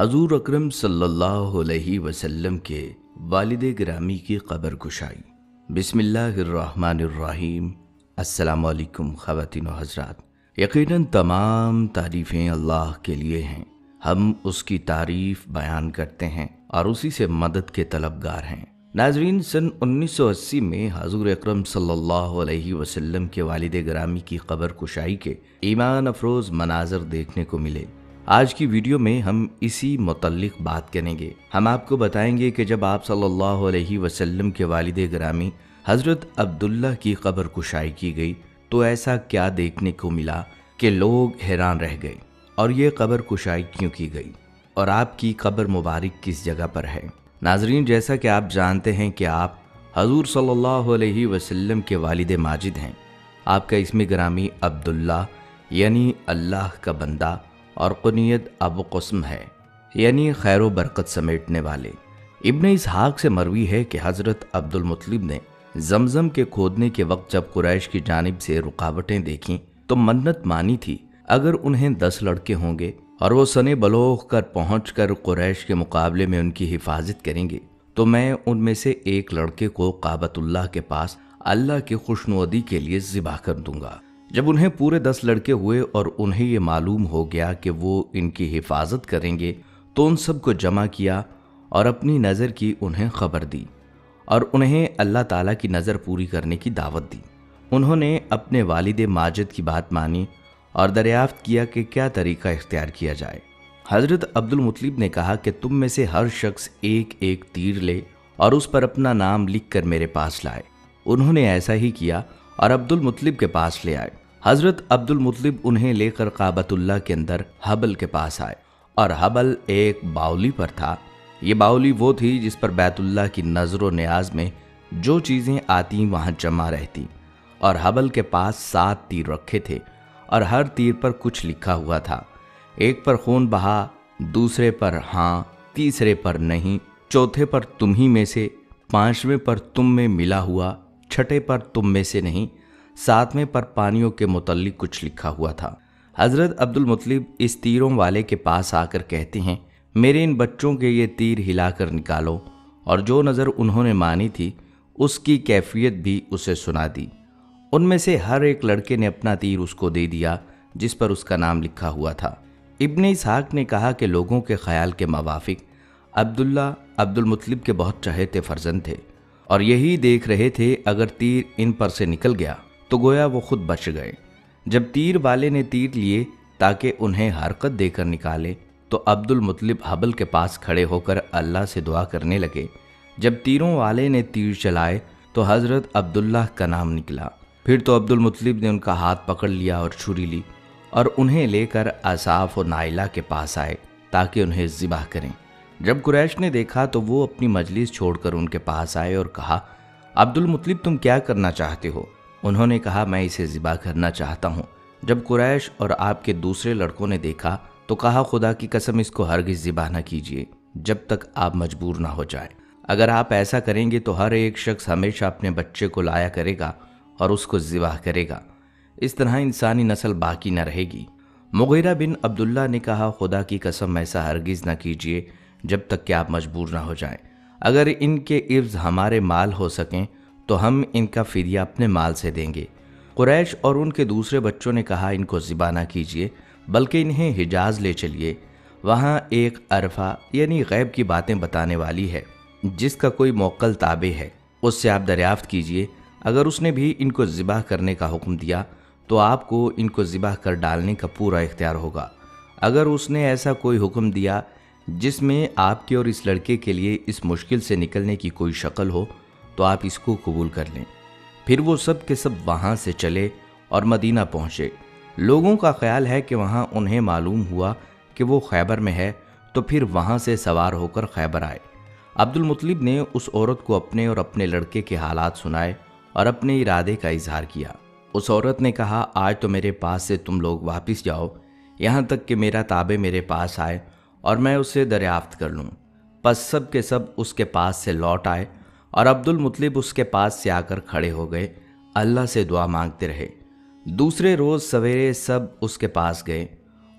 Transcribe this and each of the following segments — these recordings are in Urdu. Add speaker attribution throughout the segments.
Speaker 1: حضور اکرم صلی اللہ علیہ وسلم کے والد گرامی کی قبر کشائی۔ بسم اللہ الرحمن الرحیم۔ السلام علیکم خواتین و حضرات۔ یقیناً تمام تعریفیں اللہ کے لیے ہیں، ہم اس کی تعریف بیان کرتے ہیں اور اسی سے مدد کے طلبگار ہیں۔ ناظرین، سن 1980 میں حضور اکرم صلی اللہ علیہ وسلم کے والد گرامی کی قبر کشائی کے ایمان افروز مناظر دیکھنے کو ملے۔ آج کی ویڈیو میں ہم اسی متعلق بات کریں گے۔ ہم آپ کو بتائیں گے کہ جب آپ صلی اللہ علیہ وسلم کے والد گرامی حضرت عبداللہ کی قبر کشائی کی گئی تو ایسا کیا دیکھنے کو ملا کہ لوگ حیران رہ گئے، اور یہ قبر کشائی کیوں کی گئی، اور آپ کی قبر مبارک کس جگہ پر ہے۔ ناظرین، جیسا کہ آپ جانتے ہیں کہ آپ حضور صلی اللہ علیہ وسلم کے والد ماجد ہیں۔ آپ کا اسم گرامی عبداللہ یعنی اللہ کا بندہ اور کنیت ابو قسم ہے، یعنی خیر و برکت سمیٹنے والے۔ ابن اسحاق سے مروی ہے کہ حضرت عبد المطلب نے زمزم کے کھودنے کے وقت جب قریش کی جانب سے رکاوٹیں دیکھیں تو منت مانی تھی اگر انہیں 10 لڑکے ہوں گے اور وہ سن بلوغ کر پہنچ کر قریش کے مقابلے میں ان کی حفاظت کریں گے تو میں ان میں سے ایک لڑکے کو کعبۃ اللہ کے پاس اللہ کی خوشنودی کے لیے ذبح کر دوں گا۔ جب انہیں پورے 10 لڑکے ہوئے اور انہیں یہ معلوم ہو گیا کہ وہ ان کی حفاظت کریں گے تو ان سب کو جمع کیا اور اپنی نظر کی انہیں خبر دی اور انہیں اللہ تعالیٰ کی نظر پوری کرنے کی دعوت دی۔ انہوں نے اپنے والد ماجد کی بات مانی اور دریافت کیا کہ کیا طریقہ اختیار کیا جائے۔ حضرت عبد المطلب نے کہا کہ تم میں سے ہر شخص ایک ایک تیر لے اور اس پر اپنا نام لکھ کر میرے پاس لائے۔ انہوں نے ایسا ہی کیا اور عبد المطلب کے پاس لے آئے۔ حضرت عبد المطلب انہیں لے کر کعبۃ اللہ کے اندر حبل کے پاس آئے، اور حبل ایک باولی پر تھا۔ یہ باولی وہ تھی جس پر بیت اللہ کی نظر و نیاز میں جو چیزیں آتی وہاں جمع رہتی، اور حبل کے پاس 7 تیر رکھے تھے اور ہر تیر پر کچھ لکھا ہوا تھا۔ ایک پر خون بہا، دوسرے پر ہاں، تیسرے پر نہیں، چوتھے پر تم ہی میں سے، 5ویں پر تم میں ملا ہوا، 6 پر تم میں سے نہیں، 7ویں پر پانیوں کے متعلق کچھ لکھا ہوا تھا۔ حضرت عبد المطلب اس تیروں والے کے پاس آ کر کہتے ہیں، میرے ان بچوں کے یہ تیر ہلا کر نکالو، اور جو نظر انہوں نے مانی تھی اس کی کیفیت بھی اسے سنا دی۔ ان میں سے ہر ایک لڑکے نے اپنا تیر اس کو دے دیا جس پر اس کا نام لکھا ہوا تھا۔ ابن اسحاق نے کہا کہ لوگوں کے خیال کے موافق عبداللہ عبد المطلب کے بہت چہیتے فرزند تھے، اور یہی دیکھ رہے تھے اگر تیر ان پر سے نکل گیا تو گویا وہ خود بچ گئے۔ جب تیر والے نے تیر لیے تاکہ انہیں حرکت دے کر نکالے تو عبد المطلب حبل کے پاس کھڑے ہو کر اللہ سے دعا کرنے لگے۔ جب تیروں والے نے تیر چلائے تو حضرت عبداللہ کا نام نکلا۔ پھر تو عبد المطلب نے ان کا ہاتھ پکڑ لیا اور چھری لی اور انہیں لے کر اصاف و نائلہ کے پاس آئے تاکہ انہیں ذبح کریں۔ جب قریش نے دیکھا تو وہ اپنی مجلس چھوڑ کر ان کے پاس آئے اور کہا، عبد المطلب تم کیا کرنا چاہتے ہو؟ انہوں نے کہا، میں اسے ذبح کرنا چاہتا ہوں۔ جب قریش اور آپ کے دوسرے لڑکوں نے دیکھا تو کہا، خدا کی قسم اس کو ہرگز ذبح نہ کیجیے جب تک آپ مجبور نہ ہو جائیں۔ اگر آپ ایسا کریں گے تو ہر ایک شخص ہمیشہ اپنے بچے کو لایا کرے گا اور اس کو ذبح کرے گا، اس طرح انسانی نسل باقی نہ رہے گی۔ مغیرہ بن عبداللہ نے کہا، خدا کی قسم ایسا ہرگز نہ کیجیے جب تک کہ آپ مجبور نہ ہو جائیں۔ اگر ان کے عوض ہمارے مال ہو سکیں تو ہم ان کا فدیہ اپنے مال سے دیں گے۔ قریش اور ان کے دوسرے بچوں نے کہا، ان کو ذبح نہ کیجیے بلکہ انہیں حجاز لے چلیے، وہاں ایک عرفہ یعنی غیب کی باتیں بتانے والی ہے جس کا کوئی موکل تابع ہے، اس سے آپ دریافت کیجیے۔ اگر اس نے بھی ان کو ذبح کرنے کا حکم دیا تو آپ کو ان کو ذبح کر ڈالنے کا پورا اختیار ہوگا۔ اگر اس نے ایسا کوئی حکم دیا جس میں آپ کے اور اس لڑکے کے لیے اس مشکل سے نکلنے کی کوئی شکل ہو تو آپ اس کو قبول کر لیں۔ پھر وہ سب کے سب وہاں سے چلے اور مدینہ پہنچے۔ لوگوں کا خیال ہے کہ وہاں انہیں معلوم ہوا کہ وہ خیبر میں ہے تو پھر وہاں سے سوار ہو کر خیبر آئے۔ عبد المطلب نے اس عورت کو اپنے اور اپنے لڑکے کے حالات سنائے اور اپنے ارادے کا اظہار کیا۔ اس عورت نے کہا، آج تو میرے پاس سے تم لوگ واپس جاؤ یہاں تک کہ میرا تابع میرے پاس آئے اور میں اسے دریافت کر لوں۔ پس سب کے سب اس کے پاس سے لوٹ آئے اور عبد المطلب اس کے پاس سے آ کر کھڑے ہو گئے، اللہ سے دعا مانگتے رہے۔ دوسرے روز سویرے سب اس کے پاس گئے۔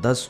Speaker 1: 10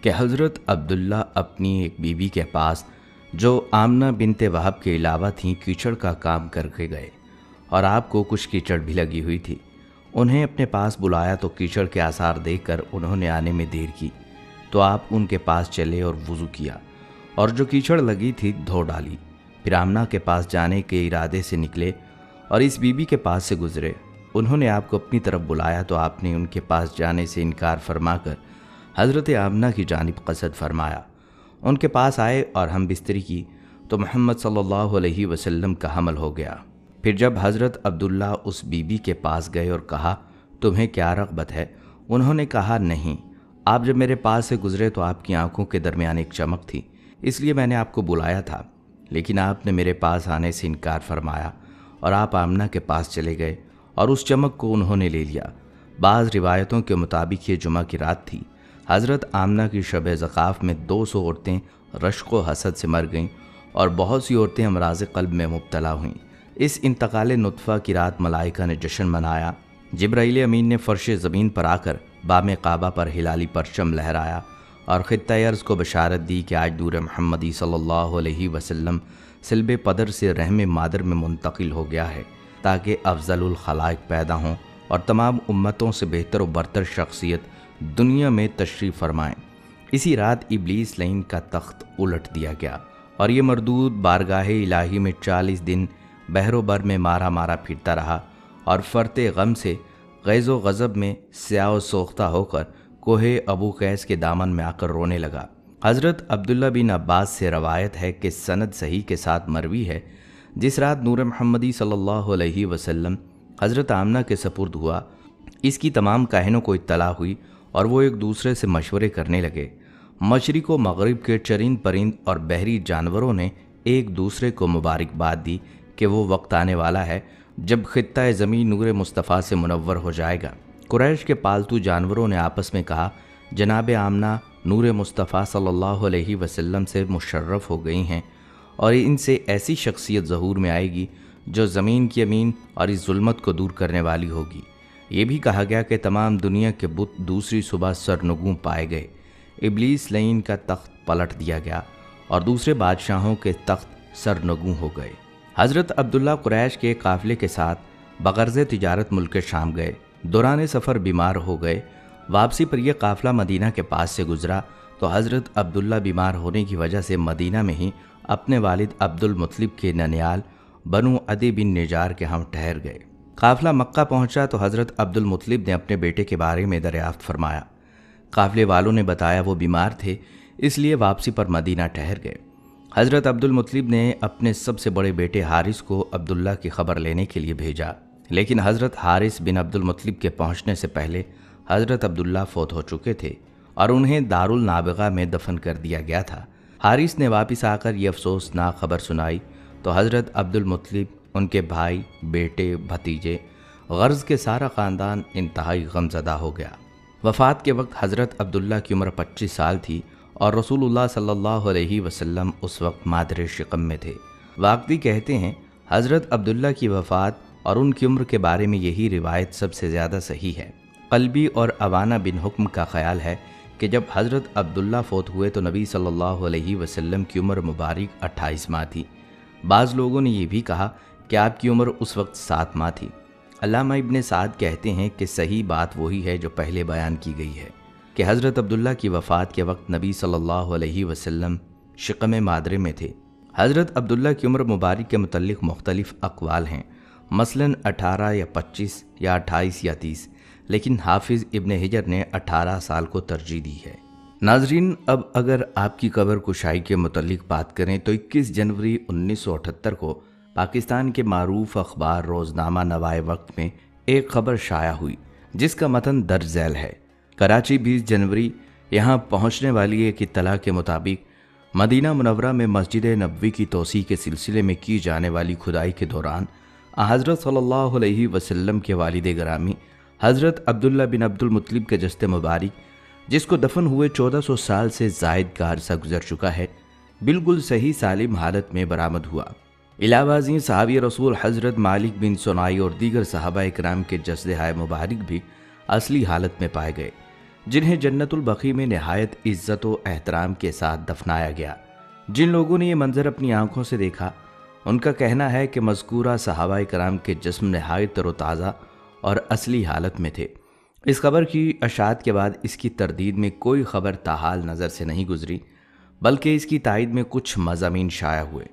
Speaker 1: کہ حضرت عبداللہ اپنی ایک بیوی کے پاس جو آمنہ بنت وہب کے علاوہ تھیں کیچڑ کا کام کر کے گئے اور آپ کو کچھ کیچڑ بھی لگی ہوئی تھی۔ انہیں اپنے پاس بلایا تو کیچڑ کے آثار دیکھ کر انہوں نے آنے میں دیر کی، تو آپ ان کے پاس چلے اور وضو کیا اور جو کیچڑ لگی تھی دھو ڈالی۔ پھر آمنہ کے پاس جانے کے ارادے سے نکلے اور اس بیوی کے پاس سے گزرے۔ انہوں نے آپ کو اپنی طرف بلایا تو آپ نے ان کے پاس جانے سے انکار فرما کر حضرت آمنہ کی جانب قصد فرمایا۔ ان کے پاس آئے اور ہم بستری کی تو محمد صلی اللہ علیہ وسلم کا حمل ہو گیا۔ پھر جب حضرت عبداللہ اس بیوی کے پاس گئے اور کہا تمہیں کیا رغبت ہے؟ انہوں نے کہا نہیں، آپ جب میرے پاس سے گزرے تو آپ کی آنکھوں کے درمیان ایک چمک تھی، اس لیے میں نے آپ کو بلایا تھا، لیکن آپ نے میرے پاس آنے سے انکار فرمایا اور آپ آمنہ کے پاس چلے گئے اور اس چمک کو انہوں نے لے لیا۔ بعض روایتوں کے مطابق یہ جمعہ کی رات تھی۔ حضرت آمنہ کی شب زقاف میں 200 عورتیں رشک و حسد سے مر گئیں اور بہت سی عورتیں امراض قلب میں مبتلا ہوئیں۔ اس انتقال نطفہ کی رات ملائکہ نے جشن منایا۔ جبرائیل امین نے فرش زمین پر آ کر بام کعبہ پر ہلالی پرچم لہرایا اور خطہ ارض کو بشارت دی کہ آج نور محمدی صلی اللہ علیہ وسلم صلب پدر سے رحم مادر میں منتقل ہو گیا ہے، تاکہ افضل الخلائق پیدا ہوں اور تمام امتوں سے بہتر و برتر شخصیت دنیا میں تشریف فرمائیں۔ اسی رات ابلیس لعین کا تخت الٹ دیا گیا اور یہ مردود بارگاہ الہی میں 40 دن بحر و بر میں مارا مارا پھرتا رہا اور فرط غم سے غیظ و غضب میں سیاہ و سوختہ ہو کر کوہ ابو قیس کے دامن میں آ کر رونے لگا۔ حضرت عبداللہ بن عباس سے روایت ہے کہ سند صحیح کے ساتھ مروی ہے، جس رات نور محمدی صلی اللہ علیہ وسلم حضرت آمنہ کے سپرد ہوا، اس کی تمام کاہنوں کو اطلاع ہوئی اور وہ ایک دوسرے سے مشورے کرنے لگے۔ مشرق و مغرب کے چرند پرند اور بحری جانوروں نے ایک دوسرے کو مبارکباد دی کہ وہ وقت آنے والا ہے جب خطہ زمین نور مصطفیٰ سے منور ہو جائے گا۔ قریش کے پالتو جانوروں نے آپس میں کہا جناب آمنہ نور مصطفیٰ صلی اللہ علیہ وسلم سے مشرف ہو گئی ہیں اور ان سے ایسی شخصیت ظہور میں آئے گی جو زمین کی امین اور اس ظلمت کو دور کرنے والی ہوگی۔ یہ بھی کہا گیا کہ تمام دنیا کے بت دوسری صبح سرنگوں پائے گئے، ابلیس لعین کا تخت پلٹ دیا گیا اور دوسرے بادشاہوں کے تخت سرنگوں ہو گئے۔ حضرت عبداللہ قریش کے قافلے کے ساتھ بغرض تجارت ملک شام گئے۔ دوران سفر بیمار ہو گئے۔ واپسی پر یہ قافلہ مدینہ کے پاس سے گزرا تو حضرت عبداللہ بیمار ہونے کی وجہ سے مدینہ میں ہی اپنے والد عبد المطلب کے ننیال بنو عدی بن نجار کے ہم ٹھہر گئے۔ قافلہ مکہ پہنچا تو حضرت عبد المطلب نے اپنے بیٹے کے بارے میں دریافت فرمایا۔ قافلے والوں نے بتایا وہ بیمار تھے، اس لیے واپسی پر مدینہ ٹھہر گئے۔ حضرت عبد المطلب نے اپنے سب سے بڑے بیٹے حارث کو عبداللہ کی خبر لینے کے لیے بھیجا، لیکن حضرت حارث بن عبد المطلب کے پہنچنے سے پہلے حضرت عبداللہ فوت ہو چکے تھے اور انہیں دارالنابغہ میں دفن کر دیا گیا تھا۔ حارث نے واپس آ کر یہ افسوسناک خبر سنائی تو حضرت عبد المطلب، ان کے بھائی، بیٹے، بھتیجے، غرض کے سارا خاندان انتہائی غمزدہ ہو گیا۔ وفات کے وقت حضرت عبداللہ کی عمر 25 سال تھی اور رسول اللہ صلی اللہ علیہ وسلم اس وقت مادر شکم میں تھے۔ واقعی کہتے ہیں حضرت عبداللہ کی وفات اور ان کی عمر کے بارے میں یہی روایت سب سے زیادہ صحیح ہے۔ قلبی اور عوانہ بن حکم کا خیال ہے کہ جب حضرت عبداللہ فوت ہوئے تو نبی صلی اللہ علیہ وسلم کی عمر مبارک 28 ماہ تھی۔ بعض لوگوں نے یہ بھی کہا کہ آپ کی عمر اس وقت 7 ماہ تھی۔ علامہ ابن سعد کہتے ہیں کہ صحیح بات وہی ہے جو پہلے بیان کی گئی ہے کہ حضرت عبداللہ کی وفات کے وقت نبی صلی اللہ علیہ وسلم شکم مادرے میں تھے۔ حضرت عبداللہ کی عمر مبارک کے متعلق مختلف اقوال ہیں، مثلاً 18 یا 25 یا 28 یا 30، لیکن حافظ ابن حجر نے 18 سال کو ترجیح دی ہے۔ ناظرین، اب اگر آپ کی قبر کشائی کے متعلق بات کریں تو 21 جنوری 1978 کو پاکستان کے معروف اخبار روزنامہ نوائے وقت میں ایک خبر شائع ہوئی جس کا متن درج ذیل ہے۔ کراچی 20 جنوری یہاں پہنچنے والی ایک اطلاع کے مطابق مدینہ منورہ میں مسجد نبوی کی توسیع کے سلسلے میں کی جانے والی کھدائی کے دوران حضرت صلی اللہ علیہ وسلم کے والد گرامی حضرت عبداللہ بن عبد المطلب کے جسد مبارک، جس کو دفن ہوئے 1400 سال سے زائد کا عرصہ گزر چکا ہے، بالکل صحیح سالم حالت میں برآمد ہوا۔ علاوہ ازیں صحابی رسول حضرت مالک بن سنائی اور دیگر صحابہ اکرام کے جسد مبارک بھی اصلی حالت میں پائے گئے، جنہیں جنت البقیع میں نہایت عزت و احترام کے ساتھ دفنایا گیا۔ جن لوگوں نے یہ منظر اپنی آنکھوں سے دیکھا، ان کا کہنا ہے کہ مذکورہ صحابہ کرام کے جسم نہایت تر و تازہ اور اصلی حالت میں تھے۔ اس خبر کی اشاعت کے بعد اس کی تردید میں کوئی خبر تاحال نظر سے نہیں گزری، بلکہ اس کی تائید میں کچھ مضامین شائع ہوئے۔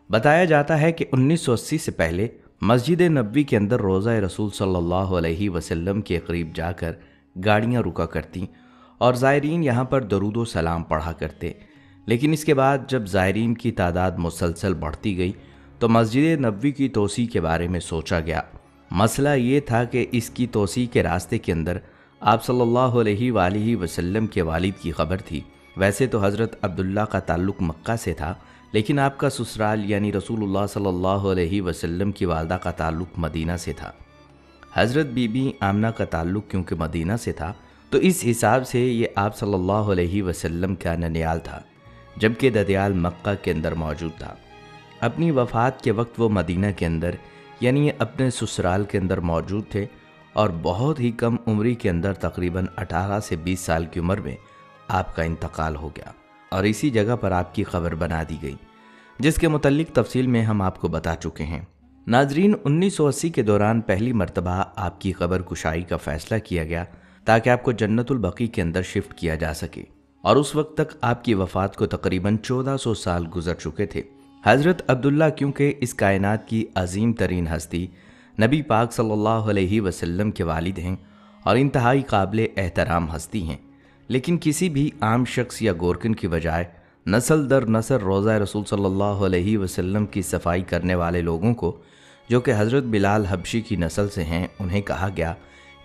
Speaker 1: بتایا جاتا ہے کہ 1980 سے پہلے مسجد نبوی کے اندر روضہ رسول صلی اللہ علیہ وسلم کے قریب جا کر گاڑیاں رکا کرتیں اور زائرین یہاں پر درود و سلام پڑھا کرتے، لیکن اس کے بعد جب زائرین کی تعداد مسلسل بڑھتی گئی تو مسجد نبوی کی توسیع کے بارے میں سوچا گیا۔ مسئلہ یہ تھا کہ اس کی توسیع کے راستے کے اندر آپ صلی اللہ علیہ وآلہ وسلم کے والد کی خبر تھی۔ ویسے تو حضرت عبداللہ کا تعلق مکہ سے تھا، لیکن آپ کا سسرال یعنی رسول اللہ صلی اللہ علیہ وسلم کی والدہ کا تعلق مدینہ سے تھا۔ حضرت بی بی آمنہ کا تعلق کیونکہ مدینہ سے تھا تو اس حساب سے یہ آپ صلی اللہ علیہ وسلم کا ننیال تھا، جبکہ ددیال مکہ کے اندر موجود تھا۔ اپنی وفات کے وقت وہ مدینہ کے اندر یعنی اپنے سسرال کے اندر موجود تھے اور بہت ہی کم عمری کے اندر تقریباً 18 سے 20 سال کی عمر میں آپ کا انتقال ہو گیا اور اسی جگہ پر آپ کی قبر بنا دی گئی، جس کے متعلق تفصیل میں ہم آپ کو بتا چکے ہیں۔ ناظرین، 1980 کے دوران پہلی مرتبہ آپ کی قبر کشائی کا فیصلہ کیا گیا تاکہ آپ کو جنت البقیع کے اندر شفٹ کیا جا سکے، اور اس وقت تک آپ کی وفات کو تقریباً 1400 سال گزر چکے تھے۔ حضرت عبداللہ کیونکہ اس کائنات کی عظیم ترین ہستی نبی پاک صلی اللہ علیہ وسلم کے والد ہیں اور انتہائی قابل احترام ہستی ہیں، لیکن کسی بھی عام شخص یا گورکن کی بجائے نسل در نسل روضہ رسول صلی اللہ علیہ وسلم کی صفائی کرنے والے لوگوں کو، جو کہ حضرت بلال حبشی کی نسل سے ہیں، انہیں کہا گیا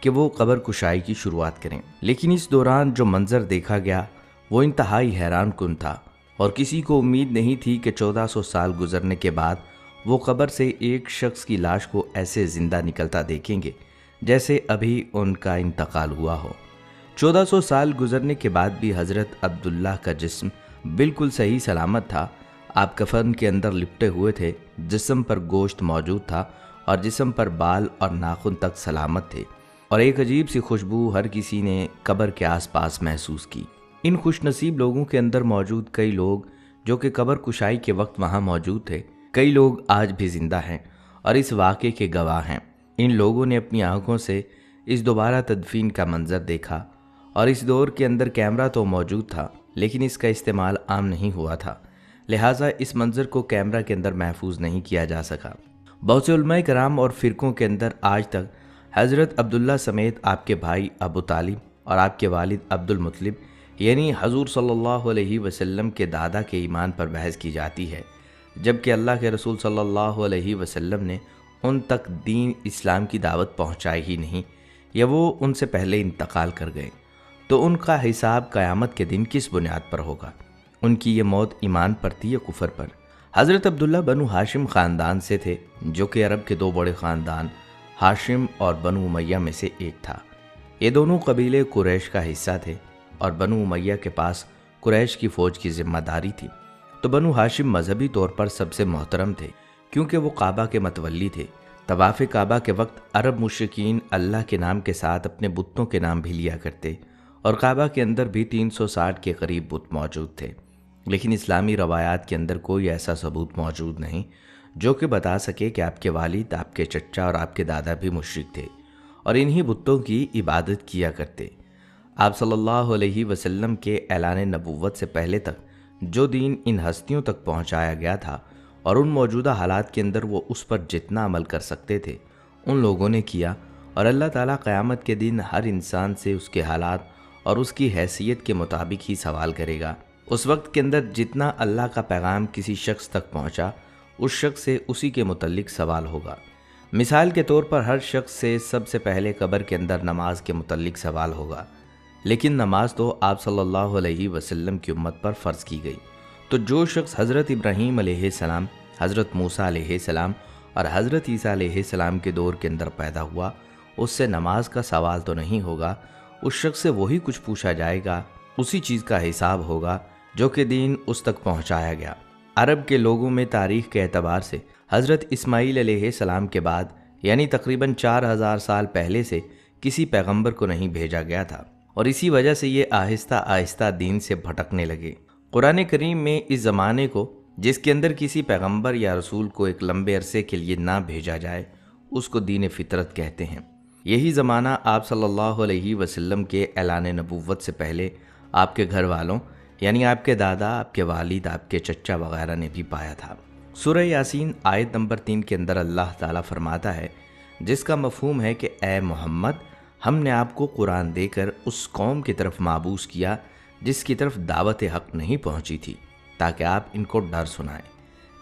Speaker 1: کہ وہ قبر کشائی کی شروعات کریں۔ لیکن اس دوران جو منظر دیکھا گیا وہ انتہائی حیران کن تھا، اور کسی کو امید نہیں تھی کہ 1400 سال گزرنے کے بعد وہ قبر سے ایک شخص کی لاش کو ایسے زندہ نکلتا دیکھیں گے جیسے ابھی ان کا انتقال ہوا ہو۔ 1400 سال گزرنے کے بعد بھی حضرت عبداللہ کا جسم بالکل صحیح سلامت تھا۔ آپ کفن کے اندر لپٹے ہوئے تھے، جسم پر گوشت موجود تھا اور جسم پر بال اور ناخن تک سلامت تھے، اور ایک عجیب سی خوشبو ہر کسی نے قبر کے آس پاس محسوس کی۔ ان خوش نصیب لوگوں کے اندر موجود کئی لوگ جو کہ قبر کشائی کے وقت وہاں موجود تھے، کئی لوگ آج بھی زندہ ہیں اور اس واقعے کے گواہ ہیں۔ ان لوگوں نے اپنی آنکھوں سے اس دوبارہ تدفین کا منظر دیکھا، اور اس دور کے اندر کیمرہ تو موجود تھا لیکن اس کا استعمال عام نہیں ہوا تھا، لہٰذا اس منظر کو کیمرہ کے اندر محفوظ نہیں کیا جا سکا۔ بہت سے علماء کرام اور فرقوں کے اندر آج تک حضرت عبداللہ سمیت آپ کے بھائی ابو طالب اور آپ کے والد عبد المطلب یعنی حضور صلی اللہ علیہ وسلم کے دادا کے ایمان پر بحث کی جاتی ہے، جبکہ اللہ کے رسول صلی اللہ علیہ وسلم نے ان تک دین اسلام کی دعوت پہنچائی ہی نہیں، یا وہ ان سے پہلے انتقال کر گئے، تو ان کا حساب قیامت کے دن کس بنیاد پر ہوگا؟ ان کی یہ موت ایمان پر تھی یا کفر پر؟ حضرت عبداللہ بنو ہاشم خاندان سے تھے، جو کہ عرب کے دو بڑے خاندان ہاشم اور بنو امیہ میں سے ایک تھا۔ یہ دونوں قبیلے قریش کا حصہ تھے اور بنو امیہ کے پاس قریش کی فوج کی ذمہ داری تھی، تو بنو ہاشم مذہبی طور پر سب سے محترم تھے کیونکہ وہ کعبہ کے متولی تھے۔ طواف کعبہ کے وقت عرب مشرکین اللہ کے نام کے ساتھ اپنے بتوں کے نام بھی لیا کرتے، اور کعبہ کے اندر بھی 360 کے قریب بت موجود تھے، لیکن اسلامی روایات کے اندر کوئی ایسا ثبوت موجود نہیں جو کہ بتا سکے کہ آپ کے والد، آپ کے چچا اور آپ کے دادا بھی مشرک تھے اور انہی بتوں کی عبادت کیا کرتے۔ آپ صلی اللہ علیہ وسلم کے اعلان نبوت سے پہلے تک جو دین ان ہستیوں تک پہنچایا گیا تھا اور ان موجودہ حالات کے اندر وہ اس پر جتنا عمل کر سکتے تھے ان لوگوں نے کیا، اور اللہ تعالیٰ قیامت کے دن ہر انسان سے اس کے حالات اور اس کی حیثیت کے مطابق ہی سوال کرے گا۔ اس وقت کے اندر جتنا اللہ کا پیغام کسی شخص تک پہنچا، اس شخص سے اسی کے متعلق سوال ہوگا۔ مثال کے طور پر ہر شخص سے سب سے پہلے قبر کے اندر نماز کے متعلق سوال ہوگا، لیکن نماز تو آپ صلی اللہ علیہ وسلم کی امت پر فرض کی گئی، تو جو شخص حضرت ابراہیم علیہ السلام، حضرت موسیٰ علیہ السلام اور حضرت عیسیٰ علیہ السلام کے دور کے اندر پیدا ہوا، اس سے نماز کا سوال تو نہیں ہوگا، اس شخص سے وہی کچھ پوچھا جائے گا، اسی چیز کا حساب ہوگا جو کہ دین اس تک پہنچایا گیا۔ عرب کے لوگوں میں تاریخ کے اعتبار سے حضرت اسماعیل علیہ السلام کے بعد یعنی تقریباً 4000 سال پہلے سے کسی پیغمبر کو نہیں بھیجا گیا تھا، اور اسی وجہ سے یہ آہستہ آہستہ دین سے بھٹکنے لگے۔ قرآن کریم میں اس زمانے کو جس کے اندر کسی پیغمبر یا رسول کو ایک لمبے عرصے کے لیے نہ بھیجا جائے اس کو دین فطرت کہتے ہیں۔ یہی زمانہ آپ صلی اللہ علیہ وسلم کے اعلان نبوت سے پہلے آپ کے گھر والوں یعنی آپ کے دادا، آپ کے والد، آپ کے چچا وغیرہ نے بھی پایا تھا۔ سورہ یاسین آیت نمبر 3 کے اندر اللہ تعالیٰ فرماتا ہے، جس کا مفہوم ہے کہ اے محمد، ہم نے آپ کو قرآن دے کر اس قوم کی طرف مابعوث کیا جس کی طرف دعوت حق نہیں پہنچی تھی تاکہ آپ ان کو ڈر سنائیں۔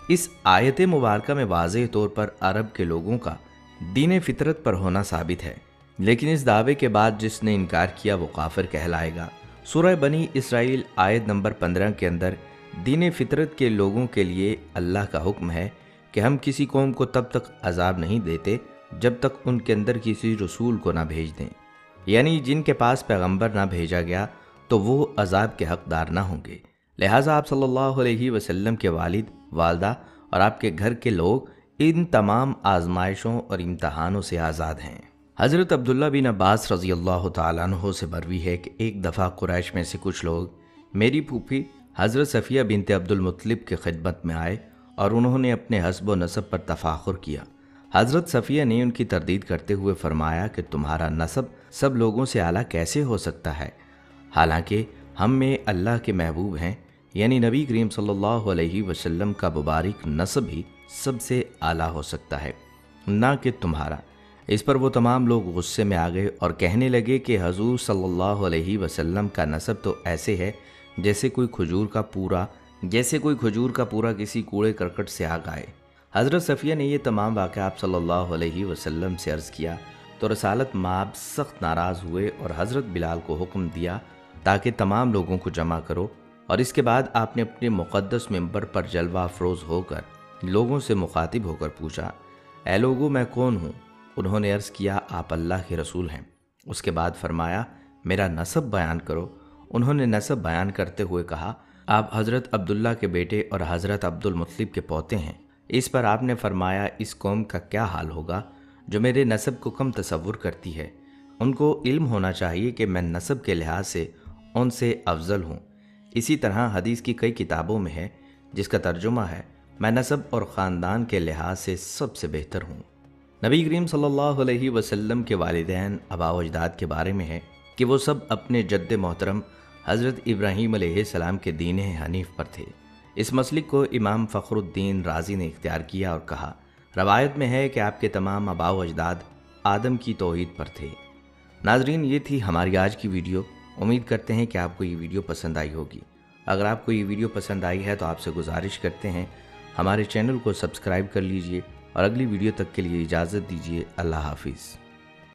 Speaker 1: اس آیت مبارکہ میں واضح طور پر عرب کے لوگوں کا دین فطرت پر ہونا ثابت ہے، لیکن اس دعوے کے بعد جس نے انکار کیا وہ کافر کہلائے گا۔ سورہ بنی اسرائیل آیت نمبر 15 کے اندر دین فطرت کے لوگوں کے لیے اللہ کا حکم ہے کہ ہم کسی قوم کو تب تک عذاب نہیں دیتے جب تک ان کے اندر کسی رسول کو نہ بھیج دیں، یعنی جن کے پاس پیغمبر نہ بھیجا گیا تو وہ عذاب کے حقدار نہ ہوں گے۔ لہٰذا آپ صلی اللہ علیہ وسلم کے والد، والدہ اور آپ کے گھر کے لوگ ان تمام آزمائشوں اور امتحانوں سے آزاد ہیں۔ حضرت عبداللہ بن عباس رضی اللہ تعالیٰ عنہ سے مروی ہے کہ ایک دفعہ قریش میں سے کچھ لوگ میری پھوپھی حضرت صفیہ بنت عبد المطلب کی خدمت میں آئے اور انہوں نے اپنے حسب و نسب پر تفاخر کیا۔ حضرت صفیہ نے ان کی تردید کرتے ہوئے فرمایا کہ تمہارا نسب سب لوگوں سے اعلیٰ کیسے ہو سکتا ہے، حالانکہ ہم میں اللہ کے محبوب ہیں، یعنی نبی کریم صلی اللہ علیہ وسلم کا مبارک نسب ہی سب سے اعلیٰ ہو سکتا ہے، نہ کہ تمہارا۔ اس پر وہ تمام لوگ غصے میں آ گئے اور کہنے لگے کہ حضور صلی اللہ علیہ وسلم کا نسب تو ایسے ہے جیسے کوئی کھجور کا پورا کسی کوڑے کرکٹ سے آگ آئے۔ حضرت صفیہ نے یہ تمام واقعہ آپ صلی اللہ علیہ وسلم سے عرض کیا تو رسالت مآب سخت ناراض ہوئے اور حضرت بلال کو حکم دیا تاکہ تمام لوگوں کو جمع کرو، اور اس کے بعد آپ نے اپنے مقدس منبر پر جلوہ افروز ہو کر لوگوں سے مخاطب ہو کر پوچھا، اے لوگو میں کون ہوں؟ انہوں نے عرض کیا آپ اللہ کے رسول ہیں۔ اس کے بعد فرمایا میرا نسب بیان کرو۔ انہوں نے نسب بیان کرتے ہوئے کہا آپ حضرت عبداللہ کے بیٹے اور حضرت عبد المطلب کے پوتے ہیں۔ اس پر آپ نے فرمایا اس قوم کا کیا حال ہوگا جو میرے نسب کو کم تصور کرتی ہے، ان کو علم ہونا چاہیے کہ میں نسب کے لحاظ سے ان سے افضل ہوں۔ اسی طرح حدیث کی کئی کتابوں میں ہے جس کا ترجمہ ہے میں نسب اور خاندان کے لحاظ سے سب سے بہتر ہوں۔ نبی کریم صلی اللہ علیہ وسلم کے والدین آباء و اجداد کے بارے میں ہے کہ وہ سب اپنے جد محترم حضرت ابراہیم علیہ السلام کے دین حنیف پر تھے۔ اس مسلک کو امام فخر الدین رازی نے اختیار کیا اور کہا روایت میں ہے کہ آپ کے تمام آباء و اجداد آدم کی توحید پر تھے۔ ناظرین، یہ تھی ہماری آج کی ویڈیو۔ امید کرتے ہیں کہ آپ کو یہ ویڈیو پسند آئی ہوگی۔ اگر آپ کو یہ ویڈیو پسند آئی ہے تو آپ سے گزارش کرتے ہیں ہمارے چینل کو سبسکرائب کر لیجئے اور اگلی ویڈیو تک کے لیے اجازت دیجیے۔ اللہ حافظ۔